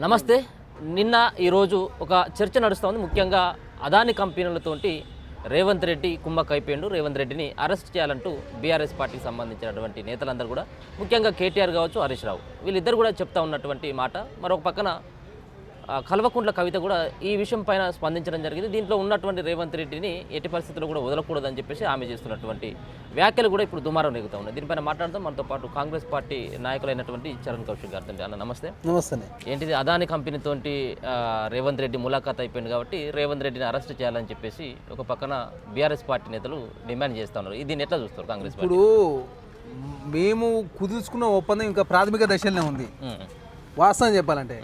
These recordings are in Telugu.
నమస్తే. నిన్న ఈరోజు ఒక చర్చ నడుస్తుంది. ముఖ్యంగా అదాని కంపెనీలతోటి రేవంత్ రెడ్డి కుమ్మక్క అయిపోయిండు. రేవంత్ రెడ్డిని అరెస్ట్ చేయాలంటూ బీఆర్ఎస్ పార్టీకి సంబంధించినటువంటి నేతలందరూ కూడా, ముఖ్యంగా కేటీఆర్ కావచ్చు, హరీష్ రావు, వీళ్ళిద్దరు కూడా చెప్తా ఉన్నటువంటి మాట. మరొక పక్కన కల్వకుంట్ల కవిత కూడా ఈ విషయం పైన స్పందించడం జరిగింది. దీంట్లో ఉన్నటువంటి రేవంత్ రెడ్డిని ఎట్టి పరిస్థితుల్లో కూడా వదలకూడదని చెప్పేసి ఆమె చేస్తున్నటువంటి వ్యాఖ్యలు కూడా ఇప్పుడు దుమారం రేగుతూ ఉన్నాయి. దీనిపైన మాట్లాడదాం. మనతో పాటు కాంగ్రెస్ పార్టీ నాయకులైనటువంటి చరణ్ కౌశిక్ గారితో. అన్న నమస్తే. నమస్తే. ఏంటిది, అదాని కంపెనీతోటి రేవంత్ రెడ్డి ములాఖాత్ అయిపోయింది కాబట్టి రేవంత్ రెడ్డిని అరెస్ట్ చేయాలని చెప్పేసి ఒక పక్కన బీఆర్ఎస్ పార్టీ నేతలు డిమాండ్ చేస్తూ ఉన్నారు. దీన్ని ఎట్లా చూస్తారు కాంగ్రెస్ పార్టీ? ఇప్పుడు మేము కుదుర్చుకున్న ఒప్పందం ఇంకా ప్రాథమిక దశలోనే ఉంది. వాస్తవం చెప్పాలంటే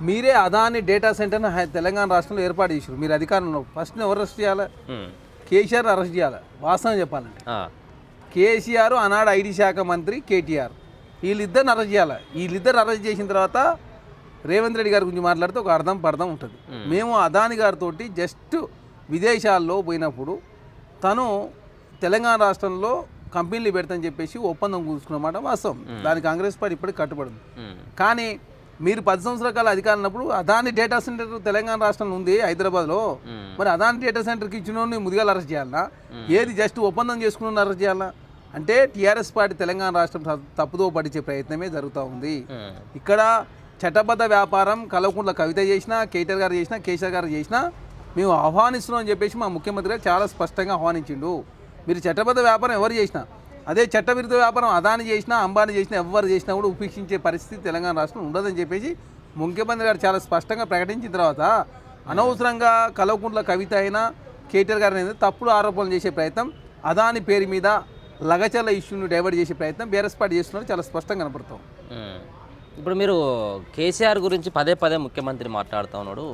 మీరే అదాని డేటా సెంటర్ని తెలంగాణ రాష్ట్రంలో ఏర్పాటు చేశారు. మీరు అధికారంలో ఫస్ట్ ఎవరు అరెస్ట్ చేయాలి? కేసీఆర్ అరెస్ట్ చేయాలి. వాస్తవం చెప్పాలంటే కేసీఆర్ ఆనాడు ఐటీ శాఖ మంత్రి కేటీఆర్, వీళ్ళిద్దరిని అరెస్ట్ చేయాలి. వీళ్ళిద్దరు అరెస్ట్ చేసిన తర్వాత రేవంత్ రెడ్డి గారి గురించి మాట్లాడితే ఒక అర్థం పర్థం ఉంటుంది. మేము అదాని గారితో జస్ట్ విదేశాల్లో పోయినప్పుడు తను తెలంగాణ రాష్ట్రంలో కంపెనీలు పెడతాని చెప్పేసి ఒప్పందం కూర్చుకున్నమాట వాస్తవం. దానికి కాంగ్రెస్ పార్టీ ఇప్పటికి కట్టుబడింది. కానీ మీరు 10 సంవత్సరాల కాల అధికారం ఉన్నప్పుడు అదాని డేటా సెంటర్ తెలంగాణ రాష్ట్రంలో ఉంది, హైదరాబాద్లో. మరి అదాని డేటా సెంటర్కి ఇచ్చిన ముదిగాలు అరెస్ట్ చేయాలన్నా? ఏది జస్ట్ ఒప్పందం చేసుకున్న అరెస్ట్ చేయాలన్నా? అంటే టీఆర్ఎస్ పార్టీ తెలంగాణ రాష్ట్రం తప్పుదో పట్టించే ప్రయత్నమే జరుగుతూ ఉంది. ఇక్కడ చట్టబద్ధ వ్యాపారం కల్వకుంట్ల కవిత చేసినా, కేటీఆర్ గారు చేసినా, కేసీఆర్ గారు చేసినా మేము ఆహ్వానిస్తున్నాం అని చెప్పేసి మా ముఖ్యమంత్రి గారు చాలా స్పష్టంగా ఆహ్వానించిండు. మీరు చట్టబద్ధ వ్యాపారం ఎవరు చేసినా, అదే చట్టవిరుద్ధ వ్యాపారం అదాని చేసినా, అంబానీ చేసినా, ఎవరు చేసినా కూడా ఉపేక్షించే పరిస్థితి తెలంగాణ రాష్ట్రం ఉండదని చెప్పేసి ముఖ్యమంత్రి గారు చాలా స్పష్టంగా ప్రకటించిన తర్వాత అనవసరంగా కల్వకుంట్ల కవిత అయినా, కేటీఆర్ గారిని తప్పుడు ఆరోపణలు చేసే ప్రయత్నం, అదాని పేరు మీద లగచర్ల ఇష్యూని డైవర్ట్ చేసే ప్రయత్నం బీఆర్ఎస్ పార్టీ చేస్తున్నారు. చాలా స్పష్టంగా కనపడతాం. ఇప్పుడు మీరు కేసీఆర్ గురించి పదే పదే ముఖ్యమంత్రి మాట్లాడుతూ ఉన్నాడు.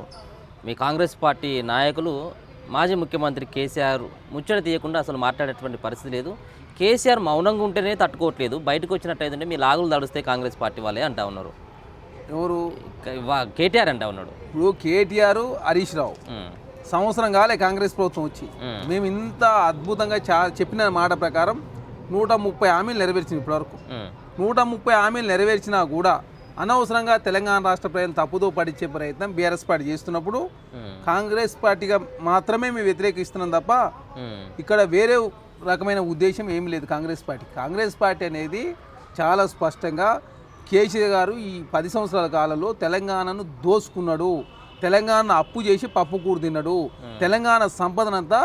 మీ కాంగ్రెస్ పార్టీ నాయకులు మాజీ ముఖ్యమంత్రి కేసీఆర్ ముచ్చట తీయకుండా అసలు మాట్లాడేటువంటి పరిస్థితి లేదు. కేసీఆర్ మౌనంగా ఉంటేనే తట్టుకోవట్లేదు, బయటకు వచ్చినట్టయితే మీ లాగులు తడుస్తే కాంగ్రెస్ పార్టీ వాళ్ళే అంటా ఉన్నారు. ఎవరు? కేటీఆర్ అంటా ఉన్నాడు. ఇప్పుడు కేటీఆర్, హరీష్ రావు సంవత్సరం కాలే కాంగ్రెస్ ప్రభుత్వం వచ్చి. మేము ఇంత అద్భుతంగా చెప్పిన మాట ప్రకారం 130 హామీలు నెరవేర్చింది ఇప్పటివరకు. 130 హామీలు నెరవేర్చినా కూడా అనవసరంగా తెలంగాణ రాష్ట్ర ప్రజలను తప్పుదో పట్టించే ప్రయత్నం బీఆర్ఎస్ పార్టీ చేస్తున్నప్పుడు కాంగ్రెస్ పార్టీగా మాత్రమే మేము వ్యతిరేకిస్తున్నాం తప్ప ఇక్కడ వేరే రకమైన ఉద్దేశం ఏమీ లేదు కాంగ్రెస్ పార్టీ అనేది చాలా స్పష్టంగా కేసీఆర్ గారు ఈ 10 సంవత్సరాల కాలంలో తెలంగాణను దోసుకున్నాడు, తెలంగాణ అప్పు చేసి పప్పు కూడు తిన్నాడు, తెలంగాణ సంపదనంతా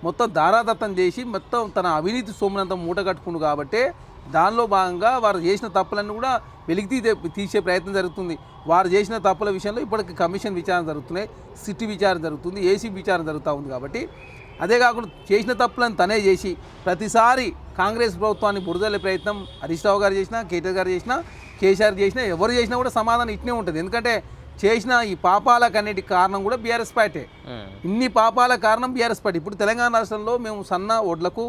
మొత్తం దారాదత్తం చేసి మొత్తం తన అవినీతి సొమ్మునంతా మూట కట్టుకుండు. కాబట్టి దానిలో భాగంగా వారు చేసిన తప్పులన్నీ కూడా వెలికి తీసే ప్రయత్నం జరుగుతుంది. వారు చేసిన తప్పుల విషయంలో ఇప్పటికి కమిషన్ విచారణ జరుగుతున్నాయి, సిట్ విచారణ జరుగుతుంది, ఏసీ విచారణ జరుగుతూ ఉంది. కాబట్టి అదే కాకుండా చేసిన తప్పులను తనే చేసి ప్రతిసారి కాంగ్రెస్ ప్రభుత్వాన్ని బురదలే ప్రయత్నం హరీష్ రావు గారు చేసినా, కేటీఆర్ గారు చేసినా, కేసీఆర్ చేసినా, ఎవరు చేసినా కూడా సమాధానం ఇట్నే ఉంటుంది. ఎందుకంటే చేసిన ఈ పాపాలకన్నిటికి కారణం కూడా బీఆర్ఎస్ పార్టీ. ఇన్ని పాపాల కారణం బీఆర్ఎస్ పార్టీ. ఇప్పుడు తెలంగాణ రాష్ట్రంలో మేము సన్న వడ్లకు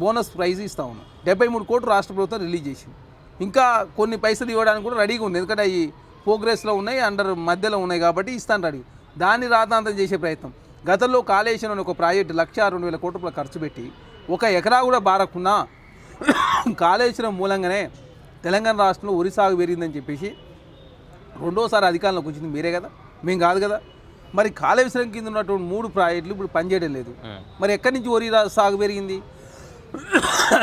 బోనస్ ప్రైజ్ ఇస్తా ఉన్నాం. 73 కోట్లు రాష్ట్ర ప్రభుత్వం రిలీజ్ చేసింది. ఇంకా కొన్ని పైసలు ఇవ్వడానికి కూడా రెడీగా ఉంది. ఎందుకంటే అవి ప్రోగ్రెస్లో ఉన్నాయి, అండర్ మధ్యలో ఉన్నాయి కాబట్టి ఇస్తాను రెడీ. దాన్ని రాతాంతం చేసే ప్రయత్నం. గతంలో కాళేశ్వరం అనే ఒక ప్రాజెక్టు 1,02,000 కోట్ల రూపాయలు ఖర్చు పెట్టి 1 ఎకరా కూడా బారకున్నా కాళేశ్వరం మూలంగానే తెలంగాణ రాష్ట్రంలో వరి సాగు పెరిగిందని చెప్పేసి రెండోసారి అధికారంలోకి వచ్చింది మీరే కదా, మేము కాదు కదా. మరి కాళేశ్వరం కింద ఉన్నటువంటి 3 ప్రాజెక్టులు ఇప్పుడు పనిచేయడం లేదు. మరి ఎక్కడి నుంచి వరి సాగు పెరిగింది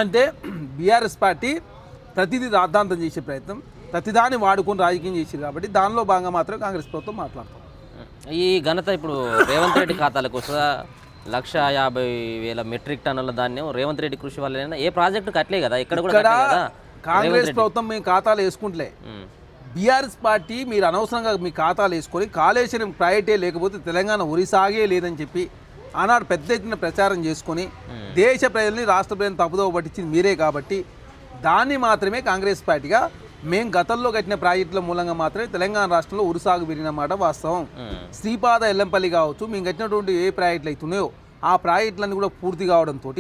అంటే బీఆర్ఎస్ పార్టీ ప్రతిదీ రాద్ధాంతం చేసే ప్రయత్నం, ప్రతిదాన్ని వాడుకొని రాజకీయం చేసేది. కాబట్టి దానిలో భాగంగా మాత్రం కాంగ్రెస్ ప్రభుత్వం మాట్లాడతాం. ఈ ఘనత ఇప్పుడు రేవంత్ రెడ్డి ఖాతాలకు వస్తుందా? 150,000 మెట్రిక్ టన్నుల ధాన్యం రేవంత్ రెడ్డి కృషి వల్ల ఏ ప్రాజెక్టు కట్టలే కదా, ఇక్కడ కూడా కాంగ్రెస్ ప్రభుత్వం మేము ఖాతాలు వేసుకుంటలే. బీఆర్ఎస్ పార్టీ మీరు అనవసరంగా మీ ఖాతాలు వేసుకొని కాళేశ్వరం ప్రాజెక్టే లేకపోతే తెలంగాణ వరి సాగే లేదని చెప్పి ఆనాడు పెద్ద ఎత్తున ప్రచారం చేసుకొని దేశ ప్రజల్ని, రాష్ట్ర ప్రజలను తప్పుదోవ పట్టించింది మీరే. కాబట్టి దాన్ని మాత్రమే కాంగ్రెస్ పార్టీగా మేము గతంలో కట్టిన ప్రాజెక్టుల మూలంగా మాత్రమే తెలంగాణ రాష్ట్రంలో ఉరి సాగు పెరిగినమాట వాస్తవం. శ్రీపాద ఎల్లంపల్లి కావచ్చు, మేము కట్టినటువంటి ఏ ప్రాజెక్టులు అవుతున్నాయో ఆ ప్రాజెక్టులన్నీ కూడా పూర్తి కావడంతో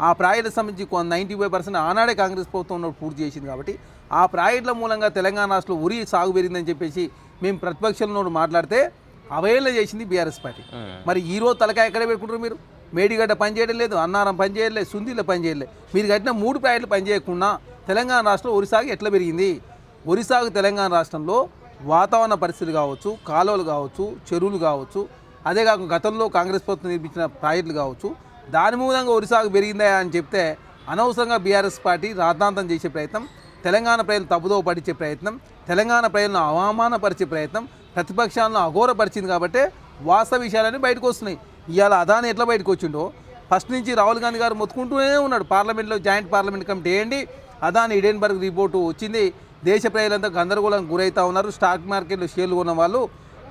ఆ ప్రాజెక్టులకు సంబంధించి 95% ఆనాడే కాంగ్రెస్ ప్రభుత్వం పూర్తి చేసింది. కాబట్టి ఆ ప్రాజెక్టుల మూలంగా తెలంగాణ రాష్ట్రంలో ఉరి సాగు పెరిగిందని చెప్పేసి మేము ప్రతిపక్షంలో మాట్లాడితే అవహేళన చేసింది బీఆర్ఎస్ పార్టీ. మరి ఈరోజు తలకాయ ఎక్కడ పెట్టుకుంటారు మీరు? మేడిగడ్డ పనిచేయడం లేదు, అన్నారం పనిచేయలేదు, సుందీల పనిచేయలేదు. మీరు కట్టిన 3 ప్రాజెక్టులు పనిచేయకుండా తెలంగాణ రాష్ట్రంలో వరి సాగు ఎట్లా పెరిగింది? వరి సాగు తెలంగాణ రాష్ట్రంలో వాతావరణ పరిస్థితులు కావచ్చు, కాలువలు కావచ్చు, చెరువులు కావచ్చు, అదే కాకుండా గతంలో కాంగ్రెస్ ప్రభుత్వం నిర్మించిన ప్రాజెక్టులు కావచ్చు, దాని మూలంగా వరి సాగు పెరిగిందా అని చెప్తే అనవసరంగా బీఆర్ఎస్ పార్టీ రాద్ధాంతం చేసే ప్రయత్నం, తెలంగాణ ప్రజలు తప్పుదోవ పట్టించే ప్రయత్నం, తెలంగాణ ప్రజలను అవమానపరిచే ప్రయత్నం, ప్రతిపక్షాలను అఘోరపరిచింది కాబట్టి వాస్తవ విషయాలన్నీ బయటకు వస్తున్నాయి. ఇవాళ అదాని ఎట్లా బయటకు వచ్చిండో ఫస్ట్ నుంచి రాహుల్ గాంధీ గారు మొత్తుకుంటూనే ఉన్నాడు. పార్లమెంట్లో జాయింట్ పార్లమెంట్ కమిటీ వేయండి, అదాని హిడెన్బర్గ్ రిపోర్టు వచ్చింది, దేశ ప్రజలంతా గందరగోళం గురవుతూ ఉన్నారు, స్టాక్ మార్కెట్లో షేర్లు కొన్న వాళ్ళు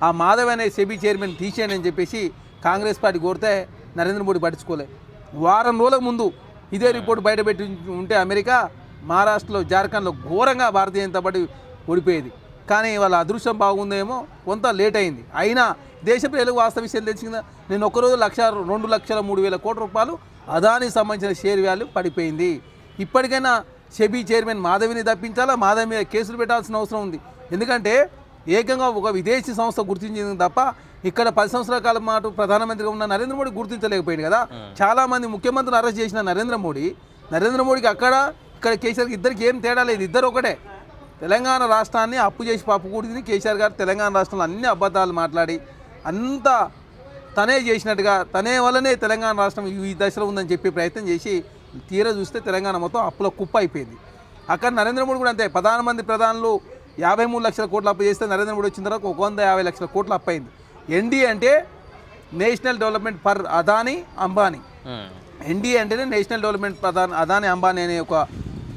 ఆ మాధవ్ అనే సెబీ చైర్మన్ తీసేయండి అని చెప్పేసి కాంగ్రెస్ పార్టీ కోరితే నరేంద్ర మోడీ పట్టించుకోలే. వారం రోజుల ముందు ఇదే రిపోర్ట్ బయటపెట్టి ఉంటే అమెరికా, మహారాష్ట్రలో, జార్ఖండ్లో ఘోరంగా భారతీయ జనతా పార్టీ ఓడిపోయేది. కానీ వాళ్ళ అదృష్టం బాగుందేమో, కొంత లేట్ అయింది. అయినా దేశ ప్రజలకు వాస్తవ విషయం తెలిసిందా, నేను ఒక్కరోజు 2,03,000 కోట్ల రూపాయలు అదానికి సంబంధించిన షేర్ వాల్యూ పడిపోయింది. ఇప్పటికైనా సెబీ చైర్మన్ మాధవిని తప్పించాలా, మాధవి మీద కేసులు పెట్టాల్సిన అవసరం ఉంది. ఎందుకంటే ఏకంగా ఒక విదేశీ సంస్థ గుర్తించింది తప్ప ఇక్కడ 10 సంవత్సరాల కాలం పాటు ప్రధానమంత్రిగా ఉన్న నరేంద్ర మోడీ గుర్తించలేకపోయింది కదా. చాలామంది ముఖ్యమంత్రిని అరెస్ట్ చేసిన నరేంద్ర మోడీకి ఇక్కడ కేసీఆర్కి ఇద్దరికి ఏం తేడా లేదు, ఇద్దరు ఒకటే. తెలంగాణ రాష్ట్రాన్ని అప్పు చేసి పప్పు కూడింది కేసీఆర్ గారు. తెలంగాణ రాష్ట్రంలో అన్ని అబద్ధాలు మాట్లాడి అంతా తనే చేసినట్టుగా, తనే వల్లనే తెలంగాణ రాష్ట్రం ఈ దశలో ఉందని చెప్పే ప్రయత్నం చేసి తీరా చూస్తే తెలంగాణ మొత్తం అప్పుల కుప్ప అయిపోయింది. అక్కడ నరేంద్ర మోడీ కూడా అంతే. ప్రధానులు 53 లక్షల కోట్లు అప్పు చేస్తే నరేంద్ర మోడీ వచ్చిన తర్వాత 150 లక్షల కోట్లు అప్పు అయింది. ఎన్డీఏ అంటే national development for Adani Ambani. NDA అంటేనే నేషనల్ డెవలప్మెంట్ అదానీ అంబానీ అనే ఒక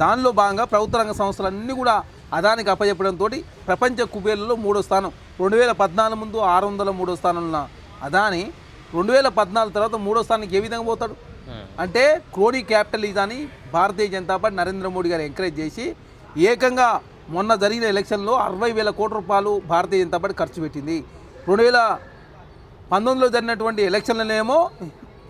దానిలో భాగంగా ప్రభుత్వ రంగ సంస్థలన్నీ కూడా అదానికి అప్పచెప్పడంతో ప్రపంచ కుబేర్లలో 3వ స్థానం. 2014 ముందు 603వ స్థానంలో ఉన్న అదాని 2014 తర్వాత 3వ స్థానానికి ఏ విధంగా పోతాడు అంటే క్రోనీ క్యాపిటలిజం అని భారతీయ జనతా పార్టీ నరేంద్ర మోడీ గారు ఎంకరేజ్ చేసి ఏకంగా మొన్న జరిగిన ఎలక్షన్లో 60,000 కోట్ల రూపాయలు భారతీయ జనతా పార్టీ ఖర్చు పెట్టింది. 2019లో జరిగినటువంటి ఎలక్షన్లనేమో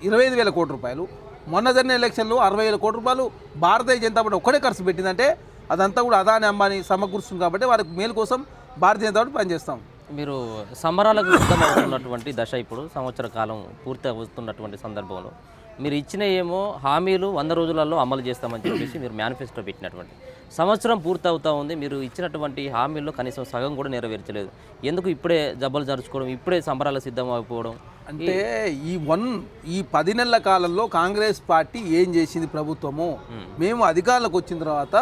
25,000 కోట్ల రూపాయలు, మొన్న జరిగిన ఎలక్షన్లో 60,000 కోట్ల రూపాయలు భారతీయ జనతా పార్టీ ఒక్కడే ఖర్చు పెట్టిందంటే అదంతా కూడా అదాని అంబానీ సమకూరుస్తుంది. కాబట్టి వారికి మేలు కోసం భారతీయ జనతా పార్టీ పనిచేస్తాం. మీరు సంబరాలకు సిద్ధమవుతున్నటువంటి దశ, ఇప్పుడు సంవత్సర కాలం పూర్తి అవుతున్నటువంటి సందర్భంలో మీరు ఇచ్చిన ఏమో హామీలు 100 రోజులలో అమలు చేస్తామని చెప్పేసి మీరు మేనిఫెస్టో పెట్టినటువంటి సంవత్సరం పూర్తి అవుతూ ఉంది. మీరు ఇచ్చినటువంటి హామీల్లో కనీసం సగం కూడా నెరవేర్చలేదు. ఎందుకు ఇప్పుడే జబ్బలు జరుచుకోవడం, ఇప్పుడే సంబరాలకు సిద్ధం అయిపోవడం? అంటే ఈ 10 నెలల కాలంలో కాంగ్రెస్ పార్టీ ఏం చేసింది ప్రభుత్వము, మేము అధికారంలోకి వచ్చిన తర్వాత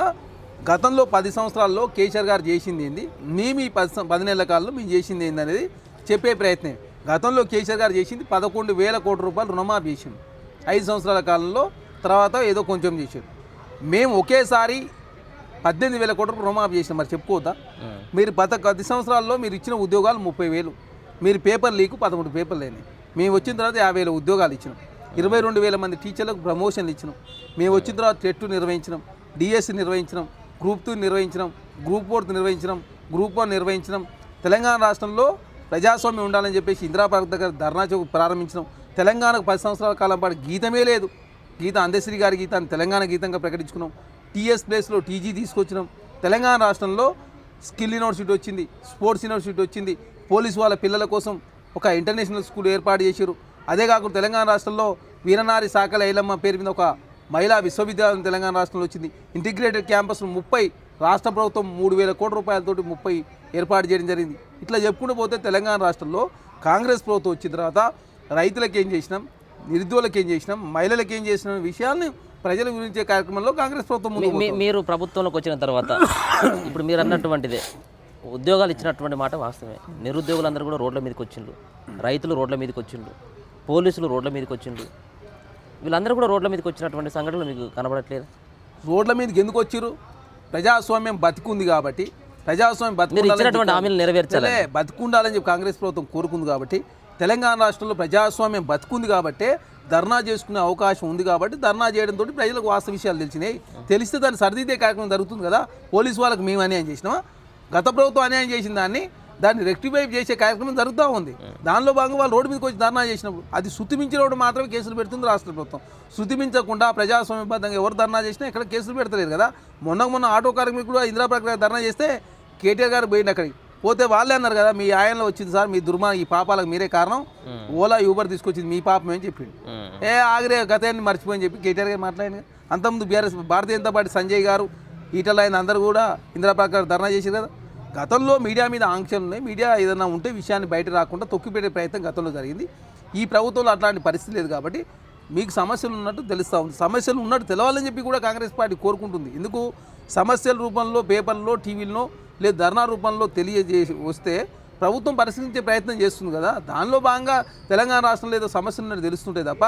గతంలో 10 సంవత్సరాల్లో కేసీఆర్ గారు చేసింది ఏంది, మేము ఈ 10 నెలల కాలంలో మేము చేసింది ఏంది అనేది చెప్పే ప్రయత్నం. గతంలో కేసీఆర్ గారు చేసింది 11,000 కోట్ల రూపాయలు రుణమాఫీ చేసింది 5 సంవత్సరాల కాలంలో. తర్వాత ఏదో కొంచెం చేశారు. మేము ఒకేసారి 18,000 కోట్ల రూపాయలు రుణమాఫీ చేసినాం. మరి చెప్పుకోవద్దా? మీరు 10 సంవత్సరాల్లో మీరు ఇచ్చిన ఉద్యోగాలు 30,000, మీరు పేపర్ లీకు 13 పేపర్లు అయినాయి. మేము వచ్చిన తర్వాత 50,000 ఉద్యోగాలు ఇచ్చినాం, 22,000 మంది టీచర్లకు ప్రమోషన్లు ఇచ్చినాం. మేము వచ్చిన తర్వాత టెట్ నిర్వహించినాం, డిఎస్సి నిర్వహించినాం, గ్రూప్ 2 నిర్వహించినాం, గ్రూప్ 4 నిర్వహించినాం, గ్రూప్ 1 నిర్వహించినాం. తెలంగాణ రాష్ట్రంలో ప్రజాస్వామ్యం ఉండాలని చెప్పేసి ఇందిరాపార్క్ దగ్గర ధర్నా చౌక్ ప్రారంభించినాం. తెలంగాణకు 10 సంవత్సరాల కాలం పాటు గీతమే లేదు. అందశ్రీ గారి గీతాన్ని తెలంగాణ గీతంగా ప్రకటించుకున్నాం. టీఎస్ ప్లేస్లో టీజీ తీసుకొచ్చినాం. తెలంగాణ రాష్ట్రంలో స్కిల్ యూనివర్సిటీ వచ్చింది, స్పోర్ట్స్ యూనివర్సిటీ వచ్చింది. పోలీసు వాళ్ళ పిల్లల కోసం ఒక ఇంటర్నేషనల్ స్కూల్ ఏర్పాటు చేశారు. అదే కాకుండా తెలంగాణ రాష్ట్రంలో వీరనారి సాకల ఐలమ్మ పేరు మీద ఒక మహిళా విశ్వవిద్యాలయం తెలంగాణ రాష్ట్రంలో వచ్చింది. ఇంటిగ్రేటెడ్ క్యాంపస్లు 30 రాష్ట్ర ప్రభుత్వం 3,000 కోట్ల రూపాయలతోటి 30 ఏర్పాటు చేయడం జరిగింది. ఇట్లా చెప్పుకుంటూ పోతే తెలంగాణ రాష్ట్రంలో కాంగ్రెస్ ప్రభుత్వం వచ్చిన తర్వాత రైతులకు ఏం చేసినాం, నిరుద్యోగులకు ఏం చేసినాం, మహిళలకు ఏం చేసినాం విషయాన్ని ప్రజల గురించే కార్యక్రమంలో కాంగ్రెస్ ప్రభుత్వం మీరు ప్రభుత్వంలోకి వచ్చిన తర్వాత ఇప్పుడు మీరు అన్నటువంటిదే ఉద్యోగాలు ఇచ్చినటువంటి మాట వాస్తవమే. నిరుద్యోగులందరూ కూడా రోడ్ల మీదకి వచ్చిండ్రు, రైతులు రోడ్ల మీదకి వచ్చిండ్రు, పోలీసులు రోడ్ల మీదకి వచ్చిండ్రు. వీళ్ళందరూ కూడా రోడ్ల మీదకి వచ్చినటువంటి సంఘటనలు మీకు కనబడట్లేదు? రోడ్ల మీదకి ఎందుకు వచ్చారు? ప్రజాస్వామ్యం బతికుంది కాబట్టి, ప్రజాస్వామ్యం బతికుండాలని చెప్పి కాంగ్రెస్ ప్రభుత్వం కోరుకుంది కాబట్టి, తెలంగాణ రాష్ట్రంలో ప్రజాస్వామ్యం బతుకుంది కాబట్టి ధర్నా చేసుకునే అవకాశం ఉంది కాబట్టి ధర్నా చేయడంతో ప్రజలకు వాస్తవ విషయాలు తెలిసినాయి. తెలిస్తే దాన్ని సరిదిద్దే కార్యక్రమం జరుగుతుంది కదా. పోలీసు వాళ్ళకి మేము అన్యాయం చేసినామా? గత ప్రభుత్వం అన్యాయం చేసిన దాన్ని రెక్టిఫై చేసే కార్యక్రమం జరుగుతూ ఉంది. దానిలో భాగంగా వాళ్ళు రోడ్డు మీదకి వచ్చి ధర్నా చేసినప్పుడు అది శృతిమించినప్పుడు మాత్రమే కేసులు పెడుతుంది రాష్ట్ర ప్రభుత్వం. శృతిమించకుండా ప్రజాస్వామ్యబద్ధంగా ఎవరు ధర్నా చేసినా ఎక్కడ కేసులు పెడతలేరు కదా. మొన్న ఆటో కార్మికులు కూడా ఇందిరాపార్క్ ధర్నా చేస్తే కేటీఆర్ గారు పోయింది. అక్కడికి పోతే వాళ్ళే అన్నారు కదా, మీ ఆయంలో వచ్చింది సార్, మీ ఈ పాపాలకు మీరే కారణం, ఓలా యూబర్ తీసుకొచ్చింది మీ పాపమే అని చెప్పిండు. ఆగిరే గతాన్ని మర్చిపోయి చెప్పి కేటీఆర్ గారు మాట్లాడింది. అంతకుముందు భారతీయ జనతా పార్టీ సంజయ్ గారు, ఈటల ఆయన అందరూ కూడా ఇందిరాపార్క్ ధర్నా చేశారు కదా. గతంలో మీడియా మీద ఆంక్షలు ఉన్నాయి. మీడియా ఏదైనా ఉంటే విషయాన్ని బయట రాకుండా తొక్కిపెట్టే ప్రయత్నం గతంలో జరిగింది. ఈ ప్రభుత్వంలో అట్లాంటి పరిస్థితి లేదు కాబట్టి మీకు సమస్యలు ఉన్నట్టు తెలుస్తూ ఉంది. సమస్యలు ఉన్నట్టు తెలవాలని చెప్పి కూడా కాంగ్రెస్ పార్టీ కోరుకుంటుంది. ఎందుకు సమస్యల రూపంలో పేపర్లో టీవీల్లో లేదా ధర్నా రూపంలో తెలియజేసి వస్తే ప్రభుత్వం పరిశీలించే ప్రయత్నం చేస్తుంది కదా. దానిలో భాగంగా తెలంగాణ రాష్ట్రంలో ఏదో సమస్యలు ఉన్నట్టు తెలుస్తుంటే తప్ప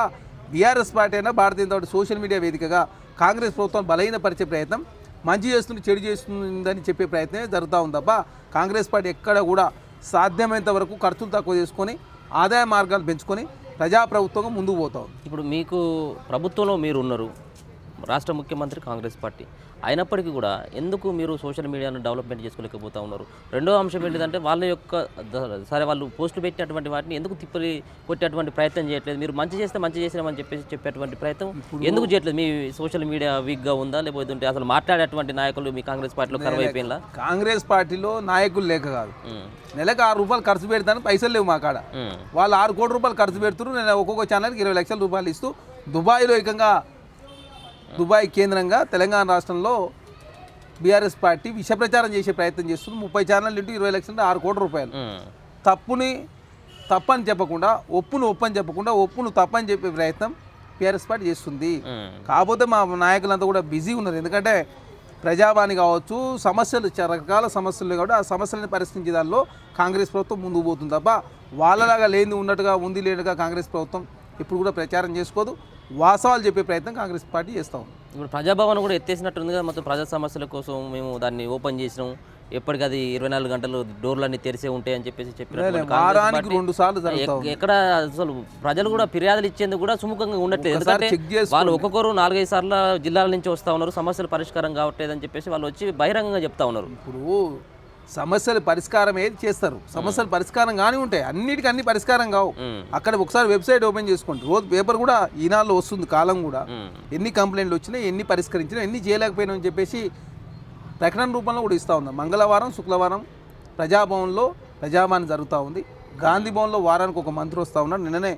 బీఆర్ఎస్ పార్టీ అయినా Bharatiya Janata party social media వేదికగా కాంగ్రెస్ ప్రభుత్వం బలహీనపరిచే ప్రయత్నం, మంచి చేస్తుంది చెడు చేస్తుందని చెప్పే ప్రయత్నమే జరుగుతూ ఉంది తప్ప కాంగ్రెస్ పార్టీ ఎక్కడ కూడా సాధ్యమైనంత వరకు ఖర్చులు తక్కువ చేసుకొని ఆదాయ మార్గాలు పెంచుకొని ప్రజాప్రభుత్వంగా ముందుకు పోతాం. ఇప్పుడు మీకు ప్రభుత్వంలో మీరు ఉన్నారు, రాష్ట్ర ముఖ్యమంత్రి కాంగ్రెస్ పార్టీ అయినప్పటికీ కూడా ఎందుకు మీరు సోషల్ మీడియాను డెవలప్మెంట్ చేసుకోలేకపోతా ఉన్నారు? రెండో అంశం ఏంటిదంటే వాళ్ళ యొక్క సరే వాళ్ళు పోస్టులు పెట్టినటువంటి వాటిని ఎందుకు తిప్పలి కొట్టేటువంటి ప్రయత్నం చేయట్లేదు? మీరు మంచి చేస్తే మంచి చేసినామని చెప్పేసి చెప్పేటువంటి ప్రయత్నం ఎందుకు చేయట్లేదు? మీ సోషల్ మీడియా వీక్గా ఉందా, లేకపోతే అసలు మాట్లాడేటువంటి నాయకులు మీ కాంగ్రెస్ పార్టీలో కరువు అయిపోయిందా? కాంగ్రెస్ పార్టీలో నాయకులు లేక కాదు, నెలకు 6 రూపాయలు ఖర్చు పెడతాను పైసలు లేవు మా కాడ. వాళ్ళు 6 కోట్ల రూపాయలు ఖర్చు పెడుతున్నారు. నేను ఒక్కొక్క ఛానల్కి 20 లక్షల రూపాయలు ఇస్తూ దుబాయ్లో ఏకంగా దుబాయ్ కేంద్రంగా తెలంగాణ రాష్ట్రంలో బీఆర్ఎస్ పార్టీ విష ప్రచారం చేసే ప్రయత్నం చేస్తుంది. 30 ఛానళ్ళు ఇంటూ 20 లక్షలు 6 కోట్ల రూపాయలు. తప్పని చెప్పకుండా ఒప్పుని చెప్పకుండా ఒప్పును తప్పని చెప్పే ప్రయత్నం బీఆర్ఎస్ పార్టీ చేస్తుంది. కాకపోతే మా నాయకులంతా కూడా బిజీ ఉన్నారు. ఎందుకంటే ప్రజావాణి కావచ్చు, సమస్యలు రకరకాల సమస్యలు కాబట్టి ఆ సమస్యలను పరిష్కరించే దానిలో కాంగ్రెస్ ప్రభుత్వం ముందుకు పోతుంది తప్ప వాళ్ళలాగా లేని ఉన్నట్టుగా ఉంది లేనుగా కాంగ్రెస్ ప్రభుత్వం ఇప్పుడు కూడా ప్రచారం చేసుకోదు. వాస్తవాలు చెప్పే ప్రయత్నం కాంగ్రెస్ పార్టీ చేస్తూ ఉంది. ఇప్పుడు ప్రజాభవన్ కూడా ఎత్తేసినట్టుంది కదా, మొత్తం ప్రజా సమస్యల కోసం మేము దాన్ని ఓపెన్ చేసినాం, ఎప్పటికది 24 గంటలు డోర్లన్నీ తెరిసే ఉంటాయని చెప్పేసి వారానికి 2 సార్లు జరుగుతాయి. ఎక్కడ అసలు ప్రజలు కూడా ఫిర్యాదులు ఇచ్చేందుకు కూడా సుముఖంగా ఉండట్లేదు. ఎందుకంటే వాళ్ళు ఒక్కొక్కరు 4-5 సార్లు జిల్లాల నుంచి వస్తూ ఉన్నారు, సమస్యలు పరిష్కారం కావట్లేదు అని చెప్పేసి వాళ్ళు వచ్చి బహిరంగంగా చెప్తా ఉన్నారు. ఇప్పుడు సమస్యలు పరిష్కారం ఏది చేస్తారు, సమస్యలు పరిష్కారం కానీ ఉంటాయి, అన్నిటికీ అన్ని పరిష్కారం కావు. అక్కడ ఒకసారి వెబ్సైట్ ఓపెన్ చేసుకోండి, రోజు పేపర్ కూడా ఈనాడులో వస్తుంది, కాలం కూడా ఎన్ని కంప్లైంట్లు వచ్చినా, ఎన్ని పరిష్కరించినా, ఎన్ని చేయలేకపోయినా అని చెప్పేసి ప్రకటన రూపంలో కూడా ఇస్తూ ఉంది. మంగళవారం శుక్రవారం ప్రజాభవన్లో ప్రజాభవన్ జరుగుతూ ఉంది. గాంధీ భవన్లో వారానికి ఒక మంత్రి వస్తూ ఉన్నారు. నిన్ననే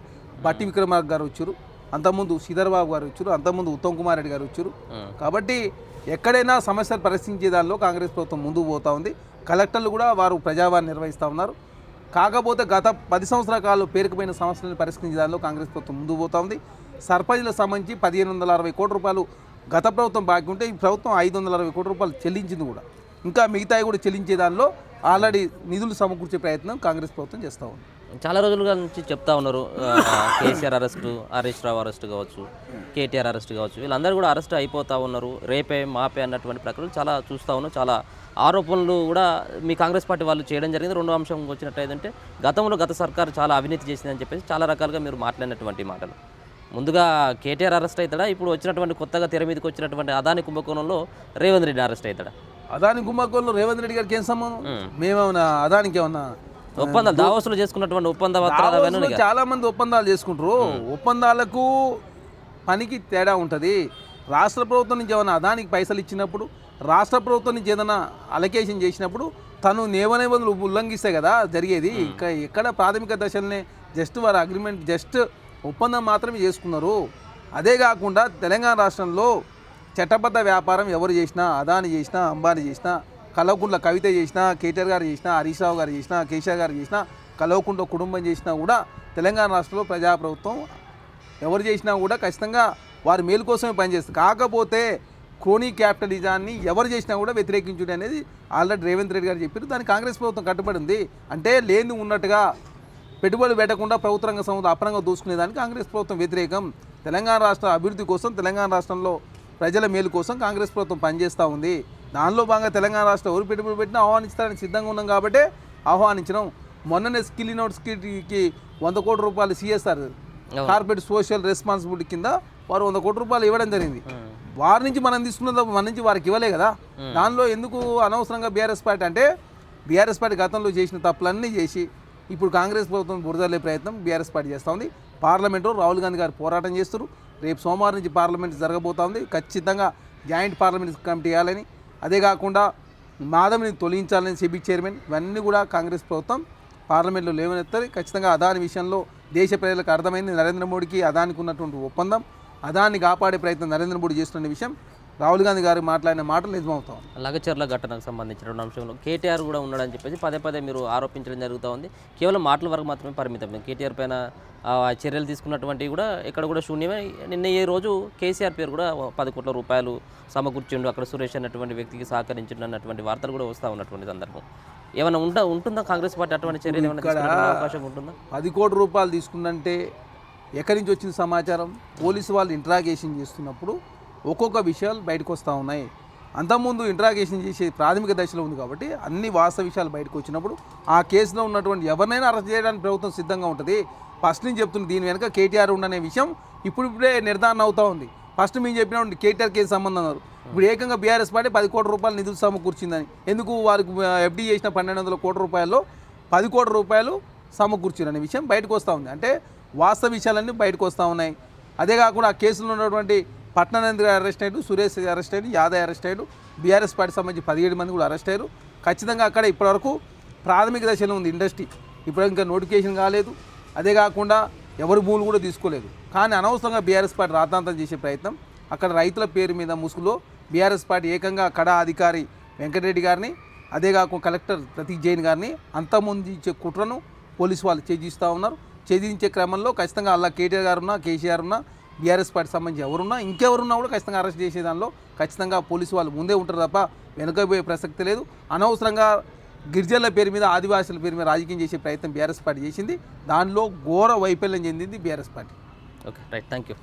బట్టి విక్రమార్క గారు వచ్చారు, అంతకుముందు శ్రీధర్బాబు గారు వచ్చారు, అంతకుముందు ఉత్తమ్ కుమార్ రెడ్డి గారు వచ్చారు. కాబట్టి ఎక్కడైనా సమస్యలు పరిష్కరించే దానిలో కాంగ్రెస్ ప్రభుత్వం ముందుకు పోతూ ఉంది. కలెక్టర్లు కూడా వారు ప్రజాభవన్ నిర్వహిస్తూ ఉన్నారు. కాకపోతే గత 10 సంవత్సరాల కాలంలో పేరుకుపోయిన సమస్యలను పరిష్కరించే దానిలో కాంగ్రెస్ ప్రభుత్వం ముందుకు పోతూ ఉంది. సర్పంచ్లకు సంబంధించి 1560 కోట్ల రూపాయలు గత ప్రభుత్వం బాకీ ఉంటే ఈ ప్రభుత్వం 560 కోట్ల రూపాయలు చెల్లించింది కూడా. ఇంకా మిగతాయి కూడా చెల్లించే దానిలో ఆల్రెడీ నిధులు సమకూర్చే ప్రయత్నం కాంగ్రెస్ ప్రభుత్వం చేస్తూ ఉంది. చాలా రోజులుగా నుంచి చెప్తా ఉన్నారు, కేసీఆర్ అరెస్టు, హరీష్ రావు అరెస్ట్ కావచ్చు, కేటీఆర్ అరెస్ట్ కావచ్చు, వీళ్ళందరూ కూడా అరెస్ట్ అయిపోతూ ఉన్నారు, రేపే మాపే అన్నటువంటి ప్రక్రియలు చాలా చూస్తూ ఉన్నాం. చాలా ఆరోపణలు కూడా మీ కాంగ్రెస్ పార్టీ వాళ్ళు చేయడం జరిగింది. రెండో అంశం వచ్చినట్టయితే గతంలో గత సర్కారు చాలా అవినీతి చేసిందని చెప్పేసి చాలా రకాలుగా మీరు మాట్లాడినటువంటి మాటలు. ముందుగా కేటీఆర్ అరెస్ట్ అవుతాడా? ఇప్పుడు వచ్చినటువంటి కొత్తగా తెర మీదకి వచ్చినటువంటి అదాని కుంభకోణంలో రేవంత్ రెడ్డి అరెస్ట్ అవుతాడా? అదాని కుంభకోణంలో రేవంత్ రెడ్డి గారికి ఏం సంబంధం? మేమేమన్నా అదానికి ఏమన్నా ఒప్పందాలు దావోసులు చేసుకున్నటువంటి ఒప్పంద పత్రాలు చాలా మంది ఒప్పందాలు చేసుకుంటారు. ఒప్పందాలకు పనికి తేడా ఉంటుంది. రాష్ట్ర ప్రభుత్వం నుంచి ఏమైనా అదానికి పైసలు ఇచ్చినప్పుడు, రాష్ట్ర ప్రభుత్వం నుంచి ఏదైనా అలొకేషన్ చేసినప్పుడు తను నిబంధనలు ఉల్లంఘిస్తే కదా జరిగేది. ఇంకా ఎక్కడ ప్రాథమిక దశలనే జస్ట్ వారి అగ్రిమెంట్ జస్ట్ ఒప్పందం మాత్రమే చేసుకున్నారు. అదే కాకుండా తెలంగాణ రాష్ట్రంలో చట్టబద్ధ వ్యాపారం ఎవరు చేసినా, అదాని చేసినా, అంబానీ చేసినా, కల్వకుంట్ల కవిత చేసినా, కేటీఆర్ గారు చేసినా, హరీష్ రావు గారు చేసినా, కేసీఆర్ గారు చేసినా, కల్వకుంట్ల కుటుంబం చేసినా కూడా తెలంగాణ రాష్ట్రంలో ప్రజాప్రభుత్వం ఎవరు చేసినా కూడా ఖచ్చితంగా వారి మేలు కోసమే పనిచేస్తుంది. కాకపోతే క్రోనీ క్యాపిటలిజాన్ని ఎవరు చేసినా కూడా వ్యతిరేకించుడు అనేది ఆల్రెడీ రేవంత్ రెడ్డి గారు చెప్పారు. దానికి కాంగ్రెస్ ప్రభుత్వం కట్టుబడి ఉంది. అంటే లేని ఉన్నట్టుగా పెట్టుబడులు పెట్టకుండా ప్రభుత్వ రంగ సంస్థ అపరంగా దూసుకునేదానికి కాంగ్రెస్ ప్రభుత్వం వ్యతిరేకం. తెలంగాణ రాష్ట్ర అభివృద్ధి కోసం, తెలంగాణ రాష్ట్రంలో ప్రజల మేలు కోసం కాంగ్రెస్ ప్రభుత్వం పనిచేస్తూ ఉంది. దానిలో భాగంగా తెలంగాణ రాష్ట్రం ఎవరు పెట్టుబడి పెట్టినా ఆహ్వానించడానికి సిద్ధంగా ఉన్నాం కాబట్టి ఆహ్వానించడం. మొన్ననే స్కిల్ యూనివర్సిటీకి 100 కోట్ల రూపాయలు సిఎస్ఆర్ కార్పొరేట్ సోషల్ రెస్పాన్సిబిలిటీ కింద వారు 100 కోట్ల రూపాయలు ఇవ్వడం జరిగింది. వారి నుంచి మనం తీసుకున్న మన నుంచి వారికి ఇవ్వలే కదా. దానిలో ఎందుకు అనవసరంగా బీఆర్ఎస్ పార్టీ అంటే బీఆర్ఎస్ పార్టీ గతంలో చేసిన తప్పులన్నీ చేసి ఇప్పుడు కాంగ్రెస్ ప్రభుత్వం బురదలే ప్రయత్నం బీఆర్ఎస్ పార్టీ చేస్తూ ఉంది. పార్లమెంట్లో రాహుల్ గాంధీ గారు పోరాటం చేస్తారు. రేపు సోమవారం నుంచి పార్లమెంట్ జరగబోతూ ఉంది. ఖచ్చితంగా జాయింట్ పార్లమెంట్ కమిటీ వేయాలని, అదే కాకుండా మాధవ్ని తొలగించాలని సెబీ చైర్మన్, ఇవన్నీ కూడా కాంగ్రెస్ ప్రభుత్వం పార్లమెంట్లో లేవనెత్తారు. ఖచ్చితంగా అదాని విషయంలో దేశ ప్రజలకు అర్థమైంది. నరేంద్ర మోడీకి అదానికి ఉన్నటువంటి ఒప్పందం, అదాన్ని కాపాడే ప్రయత్నం నరేంద్ర మోడీ చేస్తున్న విషయం రాహుల్ గాంధీ గారు మాట్లాడిన మాటలు నిజమవుతాం. లగచర్ల ఘటనకు సంబంధించిన అంశంలో కేటీఆర్ కూడా ఉన్నాడని చెప్పేసి పదే పదే మీరు ఆరోపించడం జరుగుతూ ఉంది. కేవలం మాటల వరకు మాత్రమే పరిమితం. కేటీఆర్ పైన చర్యలు తీసుకున్నటువంటివి కూడా ఎక్కడ కూడా శూన్యమే. నిన్న ఈ రోజు కేసీఆర్ పేరు కూడా 10 కోట్ల రూపాయలు సమకూర్చిండు, అక్కడ సురేష్ అన్నటువంటి వ్యక్తికి సహకరించిండు అన్నటువంటి వార్తలు కూడా వస్తూ ఉన్నటువంటి సందర్భం. ఏమైనా ఉంటుందా కాంగ్రెస్ పార్టీ అటువంటి చర్యలు ఏమైనా తీసుకునే అవకాశం ఉంటుందా? 10 కోట్ల రూపాయలు తీసుకుందంటే ఎక్కడి నుంచి వచ్చిన సమాచారం? పోలీసు వాళ్ళు ఇంట్రాగేషన్ చేస్తున్నప్పుడు ఒక్కొక్క విషయాలు బయటకు వస్తూ ఉన్నాయి. అంతకుముందు ఇంట్రాగేషన్ చేసే ప్రాథమిక దశలో ఉంది కాబట్టి అన్ని వాస్తవ విషయాలు బయటకు వచ్చినప్పుడు ఆ కేసులో ఉన్నటువంటి ఎవరినైనా అరెస్ట్ చేయడానికి ప్రభుత్వం సిద్ధంగా ఉంటుంది. ఫస్ట్ నుంచి చెప్తుంది దీని వెనక కేటీఆర్ ఉండనే విషయం ఇప్పుడిప్పుడే నిర్ధారణ అవుతూ ఉంది. ఫస్ట్ మేము చెప్పినప్పుడు కేటీఆర్ కేసు సంబంధం అన్నారు. ఇప్పుడు ఏకంగా బీఆర్ఎస్ పార్టీ 10 కోట్ల రూపాయలు నిధులు సమకూర్చిందని. ఎందుకు? వారికి ఎఫ్డీ చేసిన 1200 కోట్ల రూపాయల్లో 10 కోట్ల రూపాయలు సమకూర్చిందనే విషయం బయటకు వస్తూ ఉంది. అంటే వాస్తవ విషయాలన్నీ బయటకు వస్తూ ఉన్నాయి. అదే కాకుండా ఆ కేసులో ఉన్నటువంటి పట్నానంద్ అరెస్ట్ అయ్యారు, సురేష్ అరెస్ట్ అయ్యారు, యాదవ్ అరెస్ట్ అయ్యారు, బీఆర్ఎస్ పార్టీ సంబంధించి 17 మంది కూడా అరెస్ట్ అయ్యారు. ఖచ్చితంగా అక్కడ ఇప్పటివరకు ప్రాథమిక దశలో ఉంది ఇండస్ట్రీ. ఇప్పుడు ఇంకా నోటిఫికేషన్ కాలేదు. అదే కాకుండా ఎవరి భూములు కూడా తీసుకోలేదు. కానీ అనవసరంగా బీఆర్ఎస్ పార్టీ రాతాంతం చేసే ప్రయత్నం, అక్కడ రైతుల పేరు మీద ముసుగులో బీఆర్ఎస్ పార్టీ ఏకంగా కడా అధికారి వెంకటరెడ్డి గారిని, అదే కాకుండా కలెక్టర్ ప్రతీక్ జైన్ గారిని అంతమంది ఇచ్చే కుట్రను పోలీసు వాళ్ళు ఛేదిస్తూ ఉన్నారు. ఛేదించే క్రమంలో ఖచ్చితంగా అలా కేటీఆర్ గారు ఉన్నా, కేసీఆర్ ఉన్నా, బీఆర్ఎస్ పార్టీ సంబంధించి ఎవరున్నా ఇంకెవరున్నా కూడా ఖచ్చితంగా అరెస్ట్ చేసే దానిలో ఖచ్చితంగా పోలీసు వాళ్ళు ముందే ఉంటారు తప్ప వెనుకపోయే ప్రసక్తి లేదు. అనవసరంగా గిరిజనుల పేరు మీద, ఆదివాసుల పేరు మీద రాజకీయం చేసే ప్రయత్నం బీఆర్ఎస్ పార్టీ చేసింది. దానిలో ఘోర వైఫల్యం చెందింది BRS party. Okay, right, thank you.